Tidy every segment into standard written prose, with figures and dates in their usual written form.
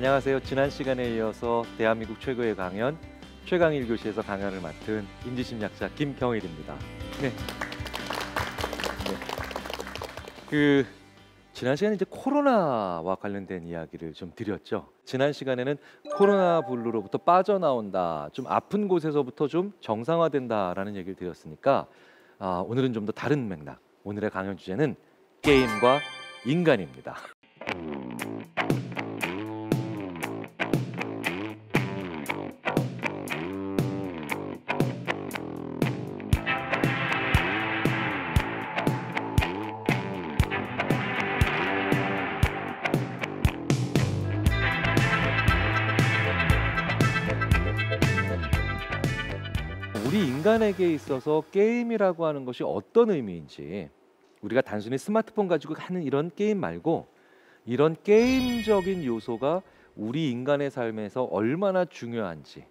안녕하세요. 지난 시간에 이어서 대한민국 최고의 강연 최강 1교시에서 강연을 맡은 인지심리학자 김경일입니다. 네. 지난 시간에 이제 코로나와 관련된 이야기를 좀 드렸죠. 지난 시간에는 코로나 블루로부터 빠져나온다, 좀 아픈 곳에서부터 좀 정상화된다라는 얘기를 드렸으니까 오늘은 좀 더 다른 맥락. 오늘의 강연 주제는 게임과 인간입니다. 우리 인간에게 있어서 게임이라고 하는 것이 어떤 의미인지, 우리가 단순히 스마트폰 가지고 하는 이런 게임 말고 이런 게임적인 요소가 우리 인간의 삶에서 얼마나 중요한지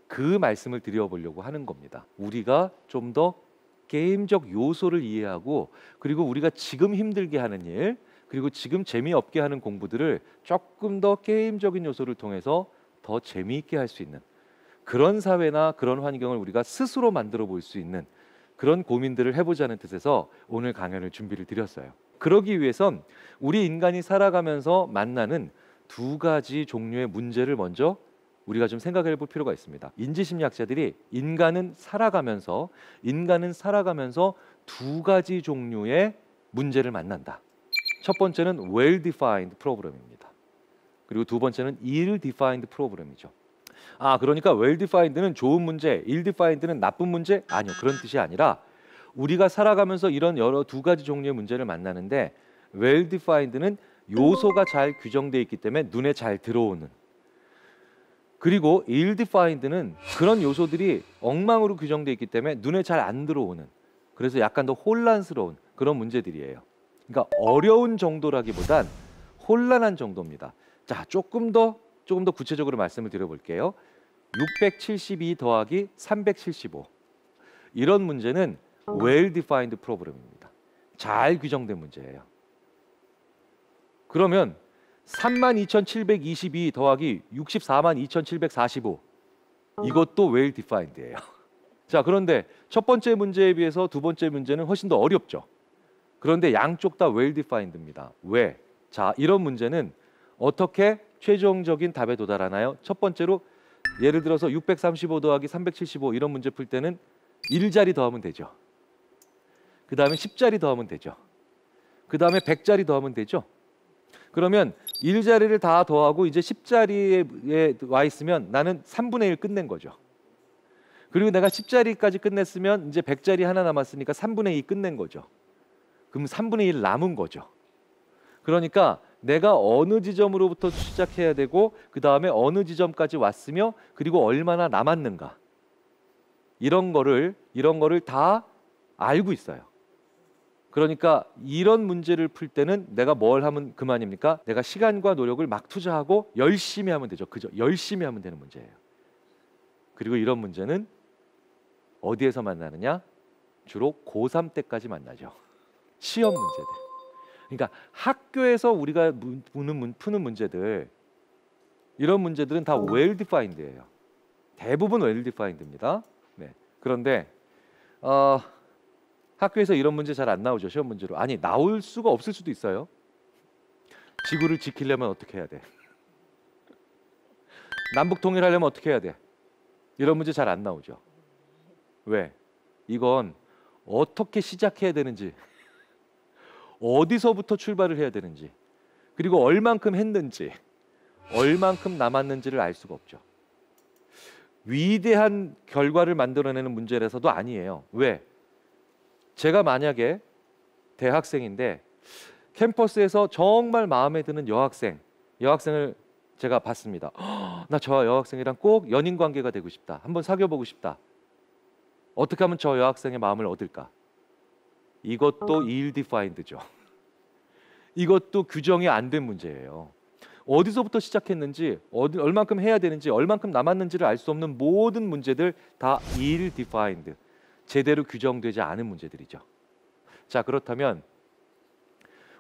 그 말씀을 드려보려고 하는 겁니다. 우리가 좀 더 게임적 요소를 이해하고, 그리고 우리가 지금 힘들게 하는 일, 그리고 지금 재미없게 하는 공부들을 조금 더 게임적인 요소를 통해서 더 재미있게 할 수 있는 그런 사회나 그런 환경을 우리가 스스로 만들어 볼 수 있는 그런 고민들을 해보자는 뜻에서 오늘 강연을 준비를 드렸어요. 그러기 위해선 우리 인간이 살아가면서 만나는 두 가지 종류의 문제를 먼저 우리가 좀 생각해 볼 필요가 있습니다. 인지심리학자들이 인간은 살아가면서 두 가지 종류의 문제를 만난다. 첫 번째는 well-defined problem입니다. 그리고 두 번째는 ill-defined problem이죠. 그러니까 well-defined는 좋은 문제, ill-defined는 나쁜 문제? 아니요, 그런 뜻이 아니라 우리가 살아가면서 이런 여러 두 가지 종류의 문제를 만나는데, well-defined는 요소가 잘 규정되어 있기 때문에 눈에 잘 들어오는, 그리고 ill-defined는 그런 요소들이 엉망으로 규정되어 있기 때문에 눈에 잘 안 들어오는, 그래서 약간 더 혼란스러운 그런 문제들이에요. 그러니까 어려운 정도라기보단 혼란한 정도입니다. 자, 조금 더 구체적으로 말씀을 드려볼게요. 672 더하기 375, 이런 문제는 well-defined problem입니다. 잘 규정된 문제예요. 그러면 32,722 더하기 642,745, 이것도 well-defined예요. 자, 그런데 첫 번째 문제에 비해서 두 번째 문제는 훨씬 더 어렵죠. 그런데 양쪽 다 well-defined입니다. 왜? 자, 이런 문제는 어떻게 최종적인 답에 도달하나요? 첫 번째로 예를 들어서 635 더하기 375 이런 문제 풀 때는 1자리 더하면 되죠. 그 다음에 10자리 더하면 되죠. 그 다음에 100자리 더하면 되죠. 그러면 1자리를 다 더하고 이제 10자리에 와 있으면 나는 3분의 1 끝낸 거죠. 그리고 내가 10자리까지 끝냈으면 이제 100자리 하나 남았으니까 3분의 2 끝낸 거죠. 그럼 3분의 1 남은 거죠. 그러니까 내가 어느 지점으로부터 시작해야 되고 그 다음에 어느 지점까지 왔으며 그리고 얼마나 남았는가, 이런 거를 다 알고 있어요. 그러니까 이런 문제를 풀 때는 내가 뭘 하면 그만입니까? 내가 시간과 노력을 막 투자하고 열심히 하면 되죠. 그죠? 열심히 하면 되는 문제예요. 그리고 이런 문제는 어디에서 만나느냐? 주로 고3 때까지 만나죠. 시험 문제들. 그러니까 학교에서 우리가 푸는 문제들, 이런 문제들은 다 well-defined예요. 대부분 well-defined입니다. 네. 그런데 학교에서 이런 문제 잘 안 나오죠. 시험 문제로. 아니, 나올 수가 없을 수도 있어요. 지구를 지키려면 어떻게 해야 돼? 남북 통일하려면 어떻게 해야 돼? 이런 문제 잘 안 나오죠. 왜? 이건 어떻게 시작해야 되는지, 어디서부터 출발을 해야 되는지, 그리고 얼만큼 했는지, 얼만큼 남았는지를 알 수가 없죠. 위대한 결과를 만들어내는 문제라서도 아니에요. 왜? 제가 만약에 대학생인데 캠퍼스에서 정말 마음에 드는 여학생을 제가 봤습니다. 나 저 여학생이랑 꼭 연인 관계가 되고 싶다. 한번 사귀어보고 싶다. 어떻게 하면 저 여학생의 마음을 얻을까? 이것도 ill-defined죠. 이것도 규정이 안 된 문제예요. 어디서부터 시작했는지, 얼만큼 해야 되는지, 얼만큼 남았는지를 알 수 없는 모든 문제들 다 ill-defined, 제대로 규정되지 않은 문제들이죠. 자, 그렇다면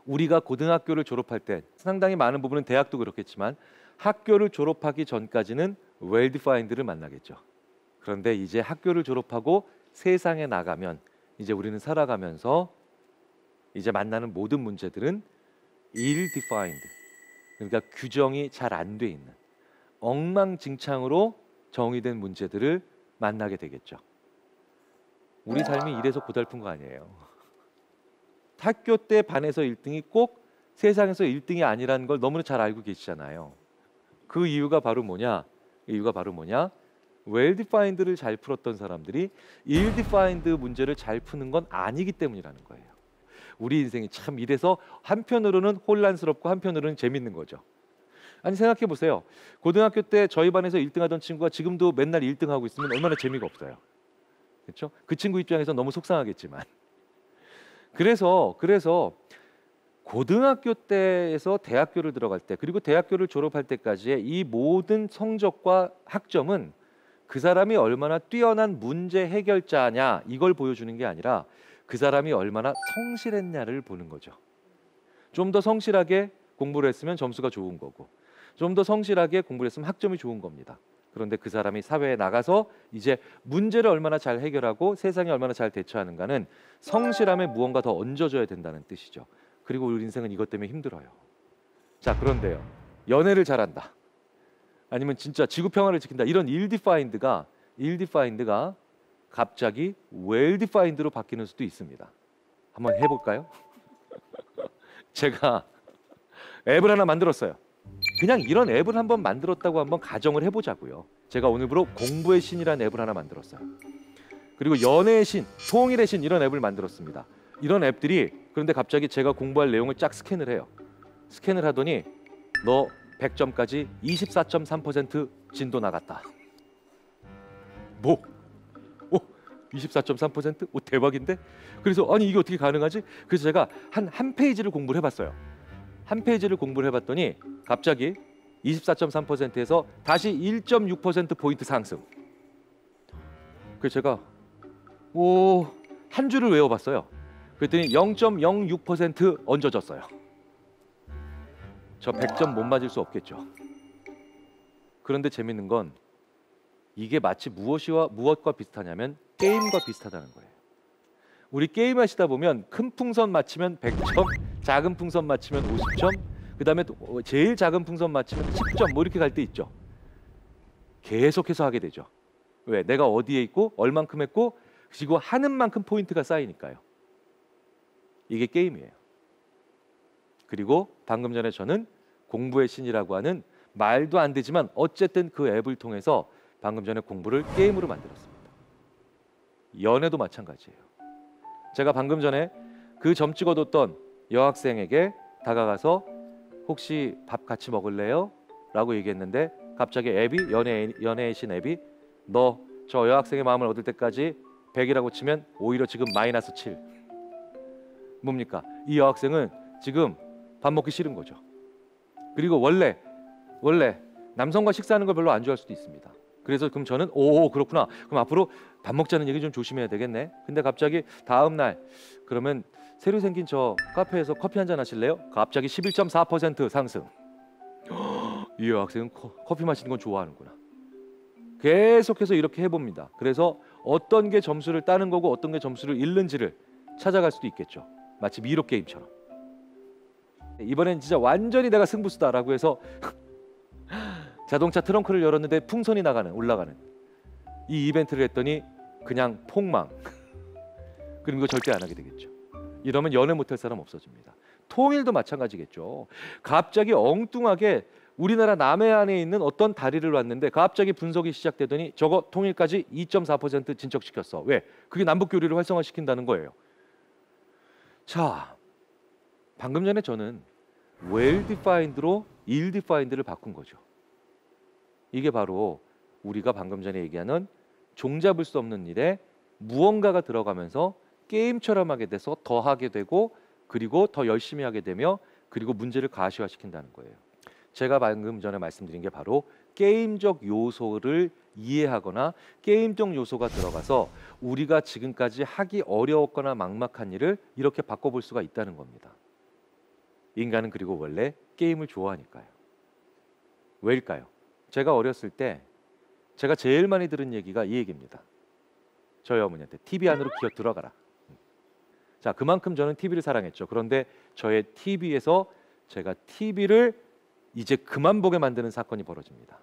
우리가 고등학교를 졸업할 때, 상당히 많은 부분은 대학도 그렇겠지만 학교를 졸업하기 전까지는 well-defined를 만나겠죠. 그런데 이제 학교를 졸업하고 세상에 나가면 이제 우리는 살아가면서 이제 만나는 모든 문제들은 ill-defined, 그러니까 규정이 잘 안 돼 있는 엉망진창으로 정의된 문제들을 만나게 되겠죠. 우리 삶이 이래서 고달픈 거 아니에요. 학교 때 반에서 1등이 꼭 세상에서 1등이 아니라는 걸 너무나 잘 알고 계시잖아요. 그 이유가 바로 뭐냐? well-defined를 잘 풀었던 사람들이 ill-defined 문제를 잘 푸는 건 아니기 때문이라는 거예요. 우리 인생이 참 이래서 한편으로는 혼란스럽고 한편으로는 재밌는 거죠. 아니 생각해 보세요. 고등학교 때 저희 반에서 1등 하던 친구가 지금도 맨날 1등 하고 있으면 얼마나 재미가 없어요. 그렇죠? 그 친구 입장에서 너무 속상하겠지만. 그래서 고등학교 때에서 대학교를 들어갈 때 그리고 대학교를 졸업할 때까지의 이 모든 성적과 학점은 그 사람이 얼마나 뛰어난 문제 해결자냐 이걸 보여주는 게 아니라 그 사람이 얼마나 성실했냐를 보는 거죠. 좀 더 성실하게 공부를 했으면 점수가 좋은 거고 좀 더 성실하게 공부를 했으면 학점이 좋은 겁니다. 그런데 그 사람이 사회에 나가서 이제 문제를 얼마나 잘 해결하고 세상에 얼마나 잘 대처하는가는 성실함에 무언가 더 얹어줘야 된다는 뜻이죠. 그리고 우리 인생은 이것 때문에 힘들어요. 자, 그런데요. 연애를 잘한다. 아니면 진짜 지구 평화를 지킨다. 이런 ill-defined가 갑자기 well-defined로 바뀌는 수도 있습니다. 한번 해볼까요? 제가 앱을 하나 만들었어요. 그냥 이런 앱을 한번 만들었다고 한번 가정을 해보자고요. 제가 오늘부로 공부의 신이라는 앱을 하나 만들었어요. 그리고 연애의 신, 통일의 신 이런 앱을 만들었습니다. 이런 앱들이 그런데 갑자기 제가 공부할 내용을 쫙 스캔을 해요. 스캔을 하더니 너 100점까지 24.3% 진도 나갔다. 뭐? 24.3%? 오, 대박인데? 그래서 아니 이게 어떻게 가능하지? 그래서 제가 한 페이지를 공부를 해봤어요. 한 페이지를 공부를 해봤더니 갑자기 24.3%에서 다시 1.6% 포인트 상승. 그래서 제가 한 줄을 외워봤어요. 그랬더니 0.06% 얹어졌어요. 저 100점 못 맞을 수 없겠죠. 그런데 재밌는 건 이게 마치 무엇과 비슷하냐면 게임과 비슷하다는 거예요. 우리 게임 하시다 보면 큰 풍선 맞히면 100점, 작은 풍선 맞히면 50점, 그 다음에 제일 작은 풍선 맞히면 10점 뭐 이렇게 갈 때 있죠. 계속해서 하게 되죠. 왜? 내가 어디에 있고 얼만큼 했고 그리고 하는 만큼 포인트가 쌓이니까요. 이게 게임이에요. 그리고 방금 전에 저는 공부의 신이라고 하는 말도 안 되지만 어쨌든 그 앱을 통해서 방금 전에 공부를 게임으로 만들었습니다. 연애도 마찬가지예요. 제가 방금 전에 그 점 찍어뒀던 여학생에게 다가가서 혹시 밥 같이 먹을래요? 라고 얘기했는데 갑자기 앱이 연애의 신 앱이 너 저 여학생의 마음을 얻을 때까지 100이라고 치면 오히려 지금 마이너스 7. 뭡니까? 이 여학생은 지금 밥 먹기 싫은 거죠. 그리고 원래 남성과 식사하는 걸 별로 안 좋아할 수도 있습니다. 그래서 그럼 저는 그렇구나. 그럼 앞으로 밥 먹자는 얘기 좀 조심해야 되겠네. 근데 갑자기 다음 날 그러면 새로 생긴 저 카페에서 커피 한잔 하실래요? 갑자기 11.4% 상승. 이 여학생은 커피 마시는 건 좋아하는구나. 계속해서 이렇게 해봅니다. 그래서 어떤 게 점수를 따는 거고 어떤 게 점수를 잃는지를 찾아갈 수도 있겠죠. 마치 미로 게임처럼. 이번엔 진짜 완전히 내가 승부수다라고 해서 자동차 트렁크를 열었는데 풍선이 올라가는 이 이벤트를 했더니 그냥 폭망. 그럼 이거 절대 안 하게 되겠죠. 이러면 연애 못할 사람 없어집니다. 통일도 마찬가지겠죠. 갑자기 엉뚱하게 우리나라 남해안에 있는 어떤 다리를 왔는데 갑자기 분석이 시작되더니 저거 통일까지 2.4% 진척시켰어. 왜? 그게 남북교류를 활성화시킨다는 거예요. 자, 방금 전에 저는 well-defined로 ill-defined를 바꾼 거죠. 이게 바로 우리가 방금 전에 얘기하는 종잡을 수 없는 일에 무언가가 들어가면서 게임처럼 하게 돼서 더 하게 되고 그리고 더 열심히 하게 되며 그리고 문제를 가시화시킨다는 거예요. 제가 방금 전에 말씀드린 게 바로 게임적 요소를 이해하거나 게임적 요소가 들어가서 우리가 지금까지 하기 어려웠거나 막막한 일을 이렇게 바꿔볼 수가 있다는 겁니다. 인간은 그리고 원래 게임을 좋아하니까요. 왜일까요? 제가 어렸을 때 제가 제일 많이 들은 얘기가 이 얘기입니다. 저희 어머니한테 TV 안으로 기어 들어가라. 자, 그만큼 저는 TV를 사랑했죠. 그런데 저의 TV에서 제가 TV를 이제 그만 보게 만드는 사건이 벌어집니다.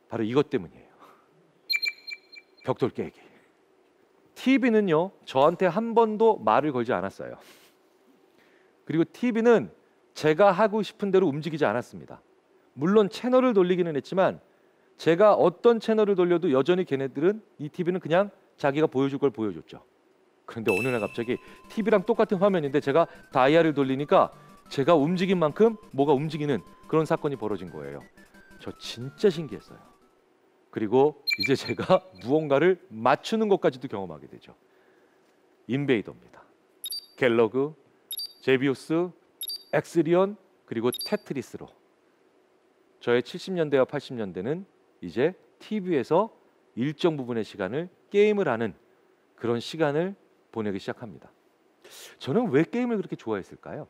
바로 이것 때문이에요. 벽돌 깨기. TV는요, 저한테 한 번도 말을 걸지 않았어요. 그리고 TV는 제가 하고 싶은 대로 움직이지 않았습니다. 물론 채널을 돌리기는 했지만 제가 어떤 채널을 돌려도 여전히 걔네들은 이 TV는 그냥 자기가 보여줄 걸 보여줬죠. 그런데 어느 날 갑자기 TV랑 똑같은 화면인데 제가 다이아를 돌리니까 제가 움직인 만큼 뭐가 움직이는 그런 사건이 벌어진 거예요. 저 진짜 신기했어요. 그리고 이제 제가 무언가를 맞추는 것까지도 경험하게 되죠. 인베이더입니다. 갤러그, 제비우스, 엑스리온, 그리고 테트리스로 저의 70년대와 80년대는 이제 TV에서 일정 부분의 시간을 게임을 하는 그런 시간을 보내기 시작합니다. 저는 왜 게임을 그렇게 좋아했을까요?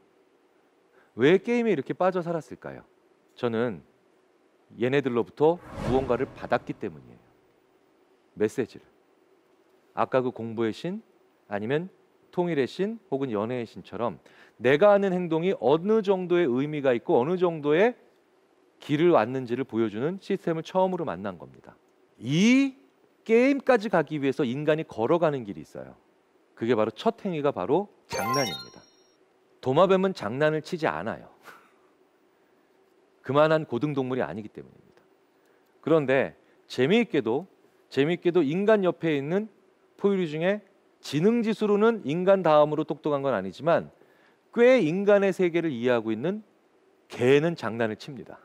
왜 게임에 이렇게 빠져 살았을까요? 저는 얘네들로부터 무언가를 받았기 때문이에요. 메시지를. 아까 그 공부의 신 아니면 통일의 신 혹은 연애의 신처럼 내가 하는 행동이 어느 정도의 의미가 있고 어느 정도의 길을 왔는지를 보여주는 시스템을 처음으로 만난 겁니다. 이 게임까지 가기 위해서 인간이 걸어가는 길이 있어요. 그게 바로 첫 행위가 바로 장난입니다. 도마뱀은 장난을 치지 않아요. 그만한 고등동물이 아니기 때문입니다. 그런데 재미있게도 인간 옆에 있는 포유류 중에 지능지수로는 인간 다음으로 똑똑한 건 아니지만 꽤 인간의 세계를 이해하고 있는 개는 장난을 칩니다.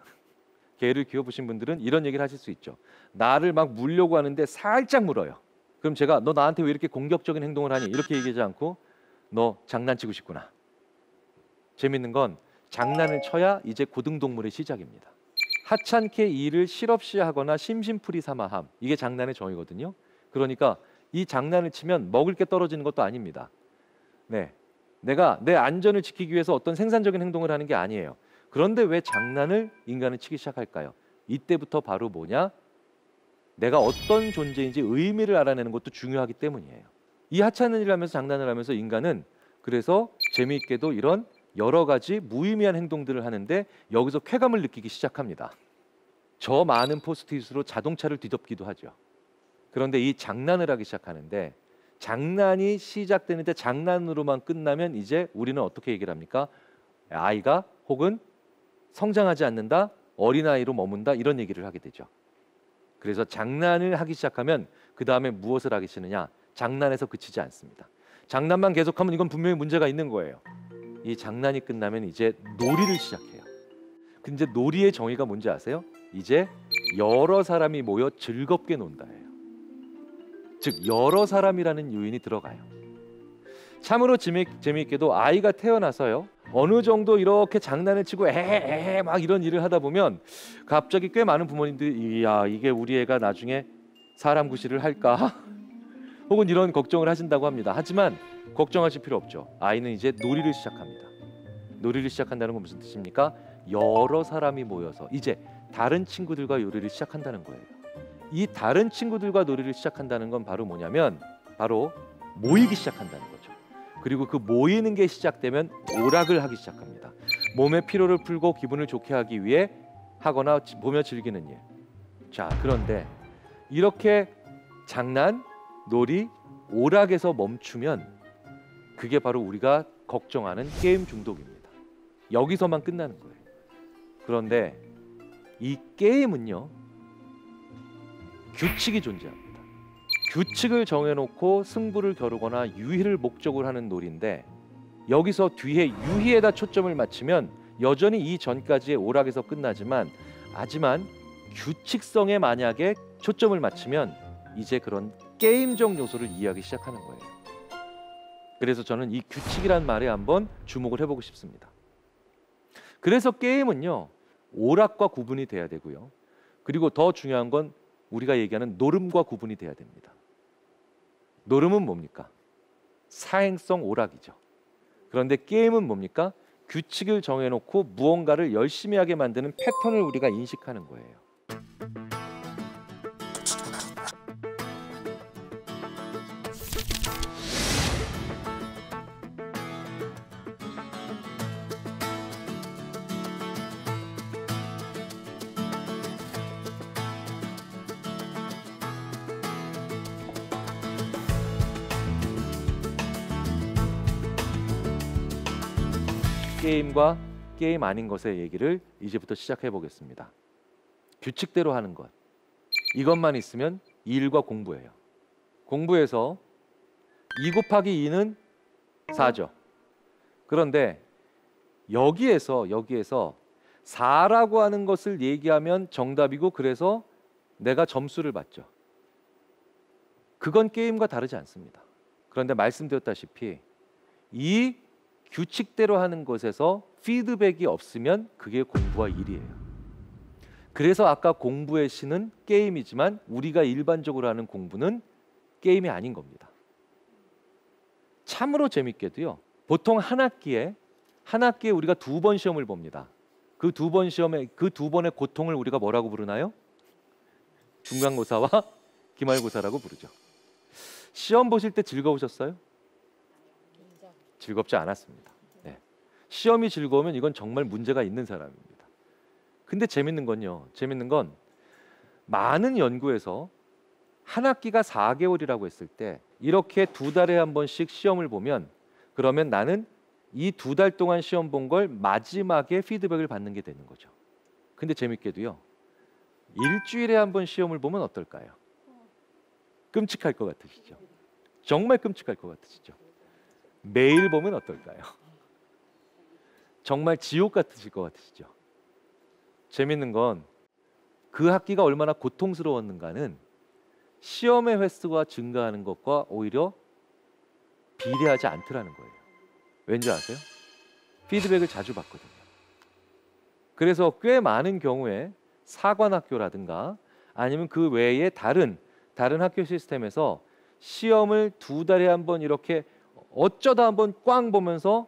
개를 키워보신 분들은 이런 얘기를 하실 수 있죠. 나를 막 물려고 하는데 살짝 물어요. 그럼 제가 너 나한테 왜 이렇게 공격적인 행동을 하니? 이렇게 얘기하지 않고 너 장난치고 싶구나. 재밌는 건 장난을 쳐야 이제 고등동물의 시작입니다. 하찮게 일을 실없이 하거나 심심풀이 삼아 함. 이게 장난의 정의거든요. 그러니까 이 장난을 치면 먹을 게 떨어지는 것도 아닙니다. 네, 내가 내 안전을 지키기 위해서 어떤 생산적인 행동을 하는 게 아니에요. 그런데 왜 장난을 인간은 치기 시작할까요? 이때부터 바로 뭐냐? 내가 어떤 존재인지 의미를 알아내는 것도 중요하기 때문이에요. 이 하찮은 일을 하면서 장난을 하면서 인간은 그래서 재미있게도 이런 여러 가지 무의미한 행동들을 하는데 여기서 쾌감을 느끼기 시작합니다. 저 많은 포스트잇으로 자동차를 뒤덮기도 하죠. 그런데 이 장난을 하기 시작하는데 장난이 시작되는데 장난으로만 끝나면 이제 우리는 어떻게 얘기를 합니까? 아이가 혹은 성장하지 않는다, 어린아이로 머문다 이런 얘기를 하게 되죠. 그래서 장난을 하기 시작하면 그 다음에 무엇을 하기 싫으냐? 장난에서 그치지 않습니다. 장난만 계속하면 이건 분명히 문제가 있는 거예요. 이 장난이 끝나면 이제 놀이를 시작해요. 근데 놀이의 정의가 뭔지 아세요? 이제 여러 사람이 모여 즐겁게 논다예요. 즉 여러 사람이라는 요인이 들어가요. 참으로 재미있게도 아이가 태어나서요. 어느 정도 이렇게 장난을 치고 에헤 막 이런 일을 하다 보면 갑자기 꽤 많은 부모님들이 이야 이게 우리 애가 나중에 사람 구실을 할까? 혹은 이런 걱정을 하신다고 합니다. 하지만 걱정하실 필요 없죠. 아이는 이제 놀이를 시작합니다. 놀이를 시작한다는 건 무슨 뜻입니까? 여러 사람이 모여서 이제 다른 친구들과 놀이를 시작한다는 거예요. 이 다른 친구들과 놀이를 시작한다는 건 바로 뭐냐면 바로 모이기 시작한다는 거죠. 그리고 그 모이는 게 시작되면 오락을 하기 시작합니다. 몸의 피로를 풀고 기분을 좋게 하기 위해 하거나 보며 즐기는 일. 자, 그런데 이렇게 장난, 놀이, 오락에서 멈추면 그게 바로 우리가 걱정하는 게임 중독입니다. 여기서만 끝나는 거예요. 그런데 이 게임은요, 규칙이 존재합니다. 규칙을 정해놓고 승부를 겨루거나 유희를 목적으로 하는 놀이인데 여기서 뒤에 유희에다 초점을 맞추면 여전히 이 전까지의 오락에서 끝나지만 하지만 규칙성에 만약에 초점을 맞추면 이제 그런 게임적 요소를 이해하기 시작하는 거예요. 그래서 저는 이 규칙이란 말에 한번 주목을 해보고 싶습니다. 그래서 게임은요, 오락과 구분이 돼야 되고요. 그리고 더 중요한 건 우리가 얘기하는 노름과 구분이 돼야 됩니다. 노름은 뭡니까? 사행성 오락이죠. 그런데 게임은 뭡니까? 규칙을 정해놓고 무언가를 열심히 하게 만드는 패턴을 우리가 인식하는 거예요. 게임과 게임 아닌 것의 얘기를 이제부터 시작해 보겠습니다. 규칙대로 하는 것. 이것만 있으면 일과 공부예요. 공부에서 2 곱하기 2는 4죠. 그런데 여기에서 4라고 하는 것을 얘기하면 정답이고 그래서 내가 점수를 받죠. 그건 게임과 다르지 않습니다. 그런데 말씀드렸다시피 이 규칙대로 하는 것에서 피드백이 없으면 그게 공부와 일이에요. 그래서 아까 공부의 신은 게임이지만 우리가 일반적으로 하는 공부는 게임이 아닌 겁니다. 참으로 재밌게도요. 보통 한 학기에 우리가 2번 시험을 봅니다. 그 2번 시험에 그 2번의 고통을 우리가 뭐라고 부르나요? 중간고사와 기말고사라고 부르죠. 시험 보실 때 즐거우셨어요? 즐겁지 않았습니다. 네. 시험이 즐거우면 이건 정말 문제가 있는 사람입니다. 근데 재밌는 건 많은 연구에서 한 학기가 4개월이라고 했을 때 이렇게 2달에 한 번씩 시험을 보면 그러면 나는 이 2달 동안 시험 본 걸 마지막에 피드백을 받는 게 되는 거죠. 근데 재밌게도요. 일주일에 한 번 시험을 보면 어떨까요? 끔찍할 것 같으시죠? 정말 끔찍할 것 같으시죠? 매일 보면 어떨까요? 정말 지옥 같으실 것 같으시죠? 재밌는 건 그 학기가 얼마나 고통스러웠는가는 시험의 횟수가 증가하는 것과 오히려 비례하지 않더라는 거예요. 왠지 아세요? 피드백을 자주 받거든요. 그래서 꽤 많은 경우에 사관학교라든가 아니면 그 외에 다른 학교 시스템에서 시험을 2달에 한 번 이렇게 어쩌다 한번 꽝 보면서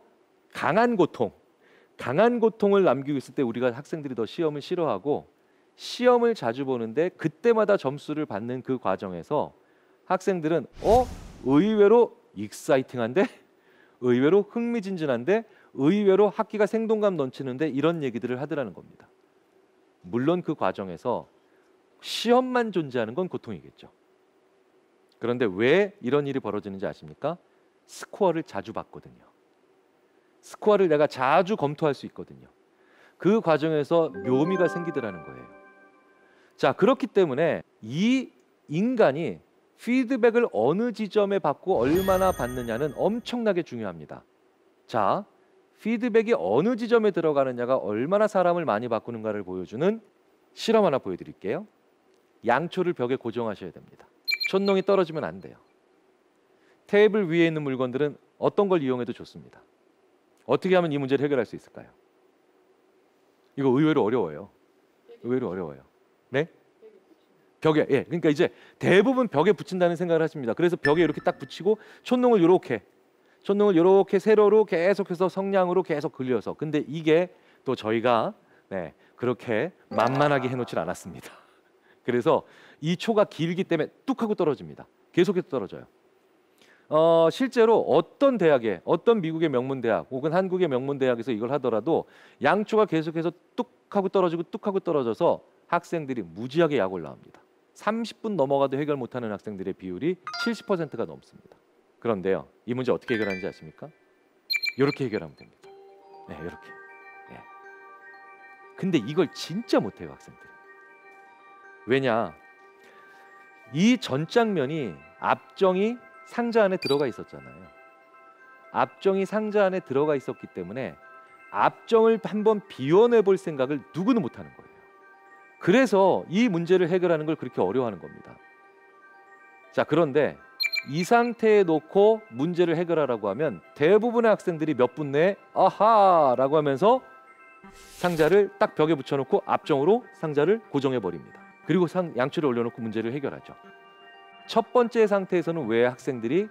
강한 고통을 남기고 있을 때 우리가 학생들이 더 시험을 싫어하고 시험을 자주 보는데 그때마다 점수를 받는 그 과정에서 학생들은 의외로 익사이팅한데 의외로 흥미진진한데 의외로 학기가 생동감 넘치는데 이런 얘기들을 하더라는 겁니다. 물론 그 과정에서 시험만 존재하는 건 고통이겠죠. 그런데 왜 이런 일이 벌어지는지 아십니까? 스코어를 자주 받거든요. 스코어를 내가 자주 검토할 수 있거든요. 그 과정에서 묘미가 생기더라는 거예요. 자, 그렇기 때문에 이 인간이 피드백을 어느 지점에 받고 얼마나 받느냐는 엄청나게 중요합니다. 자, 피드백이 어느 지점에 들어가느냐가 얼마나 사람을 많이 바꾸는가를 보여주는 실험 하나 보여드릴게요. 양초를 벽에 고정하셔야 됩니다. 촛농이 떨어지면 안 돼요. 테이블 위에 있는 물건들은 어떤 걸 이용해도 좋습니다. 어떻게 하면 이 문제를 해결할 수 있을까요? 이거 의외로 어려워요. 네? 벽에, 그러니까 이제 대부분 벽에 붙인다는 생각을 하십니다. 그래서 벽에 이렇게 딱 붙이고 촛농을 이렇게 세로로 계속해서 성냥으로 계속 그려서. 근데 이게 또 저희가 그렇게 만만하게 해놓질 않았습니다. 그래서 이 초가 길기 때문에 뚝 하고 떨어집니다. 계속해서 떨어져요. 실제로 어떤 대학에, 어떤 미국의 명문 대학 혹은 한국의 명문 대학에서 이걸 하더라도 양초가 계속해서 뚝 하고 떨어지고 뚝 하고 떨어져서 학생들이 무지하게 약 올라옵니다. 30분 넘어가도 해결 못하는 학생들의 비율이 70%가 넘습니다. 그런데요, 이 문제 어떻게 해결하는지 아십니까? 이렇게 해결하면 됩니다. 네, 이렇게. 근데 이걸 진짜 못해요, 학생들이. 왜냐? 이 전장면이 앞정이 상자 안에 들어가 있었잖아요. 앞정이 상자 안에 들어가 있었기 때문에 앞정을 한번 비워내 볼 생각을 누구는 못하는 거예요. 그래서 이 문제를 해결하는 걸 그렇게 어려워하는 겁니다. 자, 그런데 이 상태에 놓고 문제를 해결하라고 하면 대부분의 학생들이 몇 분 내에 아하라고 하면서 상자를 딱 벽에 붙여놓고 앞정으로 상자를 고정해 버립니다. 그리고 양초를 올려놓고 문제를 해결하죠. 첫 번째 상태에서는 왜 학생들이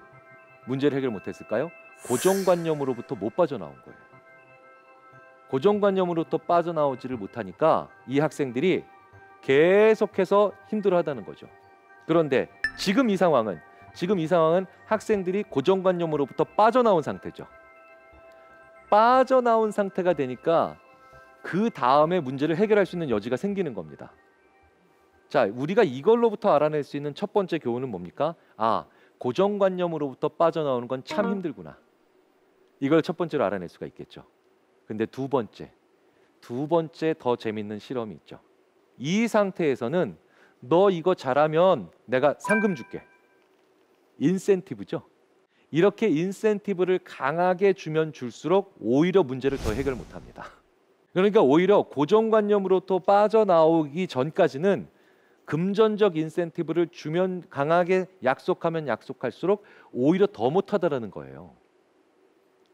문제를 해결 못했을까요? 고정관념으로부터 못 빠져나온 거예요. 고정관념으로부터 빠져나오지를 못하니까 이 학생들이 계속해서 힘들어하다는 거죠. 그런데 지금 이 상황은 학생들이 고정관념으로부터 빠져나온 상태죠. 빠져나온 상태가 되니까 그 다음에 문제를 해결할 수 있는 여지가 생기는 겁니다. 자, 우리가 이걸로부터 알아낼 수 있는 첫 번째 교훈은 뭡니까? 아, 고정관념으로부터 빠져나오는 건 참 힘들구나. 이걸 첫 번째로 알아낼 수가 있겠죠. 근데 두 번째 더 재밌는 실험이 있죠. 이 상태에서는 너 이거 잘하면 내가 상금 줄게. 인센티브죠. 이렇게 인센티브를 강하게 주면 줄수록 오히려 문제를 더 해결 못합니다. 그러니까 오히려 고정관념으로부터 빠져나오기 전까지는 금전적 인센티브를 주면 강하게 약속하면 약속할수록 오히려 더 못하다라는 거예요.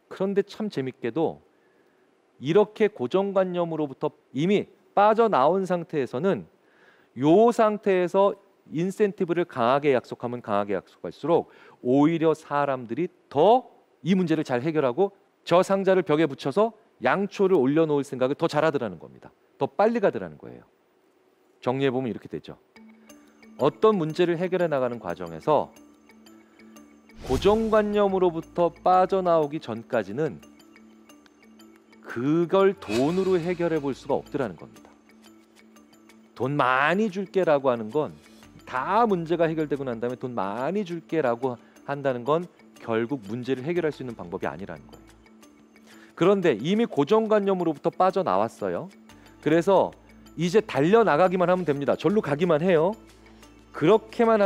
그런데 참 재밌게도 이렇게 고정관념으로부터 이미 빠져나온 상태에서는 요 상태에서 인센티브를 강하게 약속하면 강하게 약속할수록 오히려 사람들이 더 이 문제를 잘 해결하고 저 상자를 벽에 붙여서 양초를 올려놓을 생각을 더 잘하더라는 겁니다. 더 빨리 가더라는 거예요. 정리해보면 이렇게 되죠. 어떤 문제를 해결해 나가는 과정에서 고정관념으로부터 빠져나오기 전까지는 그걸 돈으로 해결해 볼 수가 없더라는 겁니다. 돈 많이 줄게라고 하는 건 다 문제가 해결되고 난 다음에 돈 많이 줄게라고 한다는 건 결국 문제를 해결할 수 있는 방법이 아니라는 거예요. 그런데 이미 고정관념으로부터 빠져나왔어요. 그래서 이제 달려나가기만 하면 됩니다. 절로 가기만 해요. 그렇게만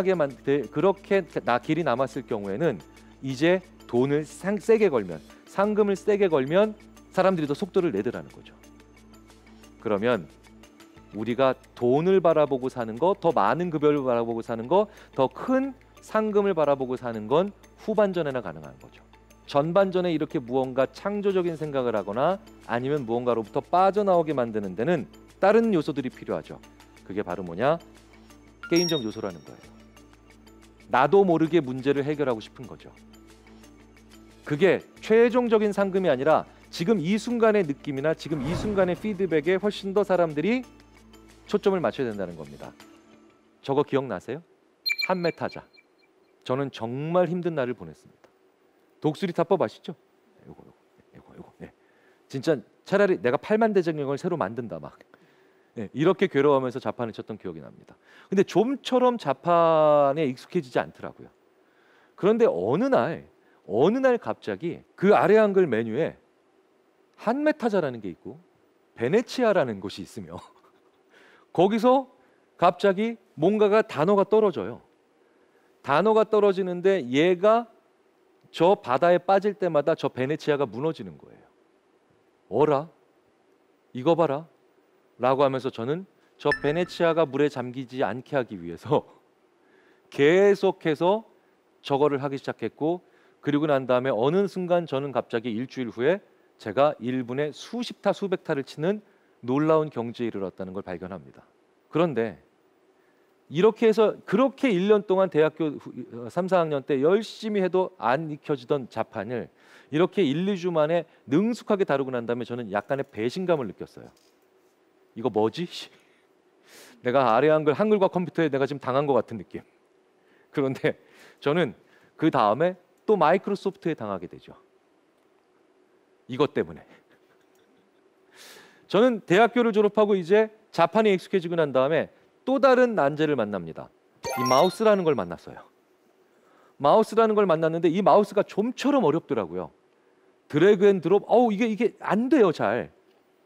그렇게 길이 남았을 경우에는 이제 돈을 세게 걸면, 상금을 세게 걸면 사람들이 더 속도를 내더라는 거죠. 그러면 우리가 돈을 바라보고 사는 거, 더 많은 급여를 바라보고 사는 거, 더 큰 상금을 바라보고 사는 건 후반전에나 가능한 거죠. 전반전에 이렇게 무언가 창조적인 생각을 하거나 아니면 무언가로부터 빠져나오게 만드는 데는 다른 요소들이 필요하죠. 그게 바로 뭐냐? 게임적 요소라는 거예요. 나도 모르게 문제를 해결하고 싶은 거죠. 그게 최종적인 상금이 아니라 지금 이 순간의 느낌이나 지금 이 순간의 피드백에 훨씬 더 사람들이 초점을 맞춰야 된다는 겁니다. 저거 기억나세요? 한메타자. 저는 정말 힘든 날을 보냈습니다. 독수리 타법 아시죠? 요거. 네. 진짜 차라리 내가 8만 대장경을 새로 만든다 막. 네, 이렇게 괴로워하면서 자판을 쳤던 기억이 납니다. 근데 좀처럼 자판에 익숙해지지 않더라고요. 그런데 어느 날 갑자기 그 아래 한글 메뉴에 한메타자라는 게 있고 베네치아라는 곳이 있으며 거기서 갑자기 뭔가가 단어가 떨어져요. 단어가 떨어지는데 얘가 저 바다에 빠질 때마다 저 베네치아가 무너지는 거예요. 어라? 이거 봐라. 라고 하면서 저는 저 베네치아가 물에 잠기지 않게 하기 위해서 계속해서 저거를 하기 시작했고, 그리고 난 다음에 어느 순간 저는 갑자기 일주일 후에 제가 1분에 수십 타 수백 타를 치는 놀라운 경지에 이르렀다는 걸 발견합니다. 그런데 이렇게 해서 그렇게 1년 동안 대학교 3, 4학년 때 열심히 해도 안 익혀지던 자판을 이렇게 1, 2주 만에 능숙하게 다루고 난 다음에 저는 약간의 배신감을 느꼈어요. 이거 뭐지? 내가 아래 한글과 컴퓨터에 내가 지금 당한 것 같은 느낌. 그런데 저는 그 다음에 또 마이크로소프트에 당하게 되죠. 이것 때문에. 저는 대학교를 졸업하고 이제 자판에 익숙해지고 난 다음에 또 다른 난제를 만납니다. 이 마우스라는 걸 만났어요. 마우스라는 걸 만났는데 이 마우스가 좀처럼 어렵더라고요. 드래그 앤 드롭, 이게 안 돼요, 잘.